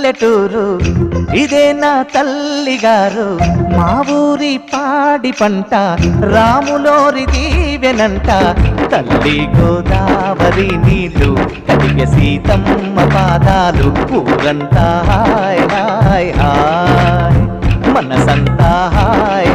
పల్లెటూరు ఇదే నా తల్లిగారు మా ఊరి పాడి పంట రాములోరి దీవెనంట తల్లి గోదావరి నీళ్ళు కడిగ సీతమ్మ పాదాలు ఊరంతా హాయ్ హాయ్ హాయ్ మనసంతా హాయ్